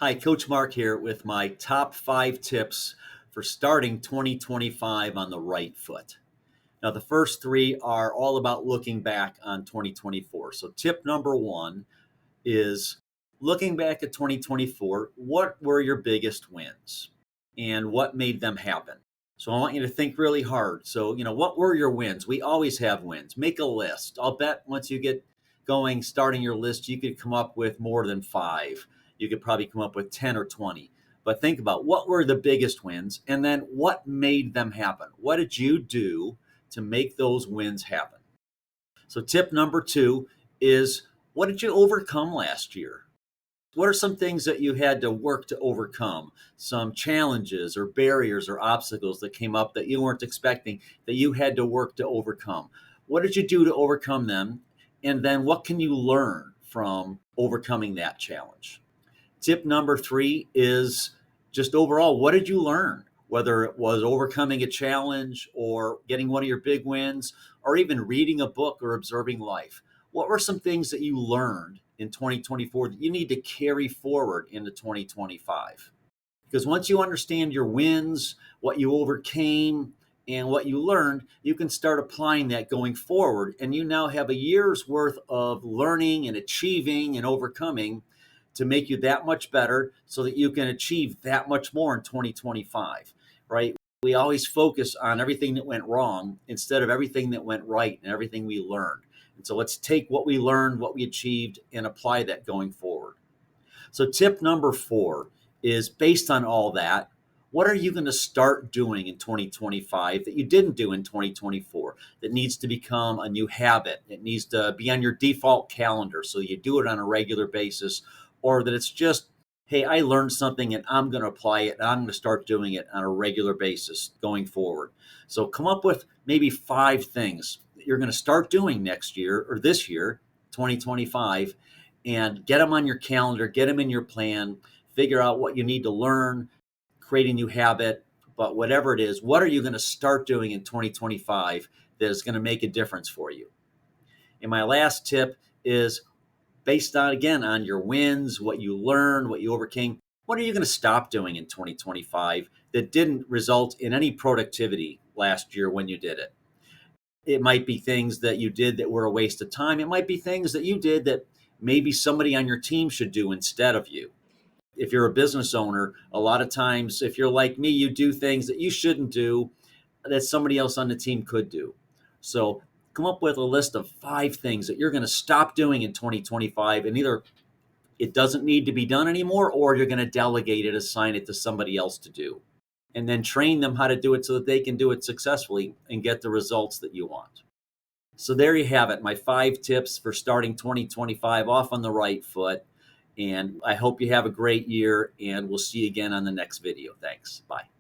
Hi, Coach Mark here with my top 5 tips for starting 2025 on the right foot. Now, the first three are all about looking back on 2024. So, tip number one is looking back at 2024, what were your biggest wins and what made them happen? So, I want you to think really hard. So, what were your wins? We always have wins. Make a list. I'll bet once you get going, starting your list, you could come up with more than five. You could probably come up with 10 or 20. But think about what were the biggest wins and then what made them happen? What did you do to make those wins happen? So, tip number two is what did you overcome last year? What are some things that you had to work to overcome? Some challenges or barriers or obstacles that came up that you weren't expecting that you had to work to overcome? What did you do to overcome them? And then what can you learn from overcoming that challenge? Tip number three is just overall, what did you learn? Whether it was overcoming a challenge or getting one of your big wins, or even reading a book or observing life. What were some things that you learned in 2024 that you need to carry forward into 2025? Because once you understand your wins, what you overcame, and what you learned, you can start applying that going forward. And you now have a year's worth of learning and achieving and overcoming to make you that much better so that you can achieve that much more in 2025, right? We always focus on everything that went wrong instead of everything that went right and everything we learned. And so let's take what we learned, what we achieved, and apply that going forward. So, tip number four is based on all that. What are you going to start doing in 2025 that you didn't do in 2024 that needs to become a new habit? It needs to be on your default calendar so you do it on a regular basis, or that it's just, hey, I learned something and I'm going to apply it and I'm going to start doing it on a regular basis going forward. So, come up with maybe 5 things that you're going to start doing next year or this year, 2025, and get them on your calendar, get them in your plan, figure out what you need to learn, create a new habit. But whatever it is, what are you going to start doing in 2025 that is going to make a difference for you? And my last tip is based on, again, on your wins, what you learned, what you overcame. What are you going to stop doing in 2025 that didn't result in any productivity last year when you did it? It might be things that you did that were a waste of time. It might be things that you did that maybe somebody on your team should do instead of you. If you're a business owner, a lot of times, if you're like me, you do things that you shouldn't do that somebody else on the team could do. So come up with a list of 5 things that you're going to stop doing in 2025, and either it doesn't need to be done anymore, or you're going to delegate it, assign it to somebody else to do, and then train them how to do it so that they can do it successfully and get the results that you want. So there you have it, my 5 tips for starting 2025 off on the right foot. And I hope you have a great year, and we'll see you again on the next video. Thanks. Bye.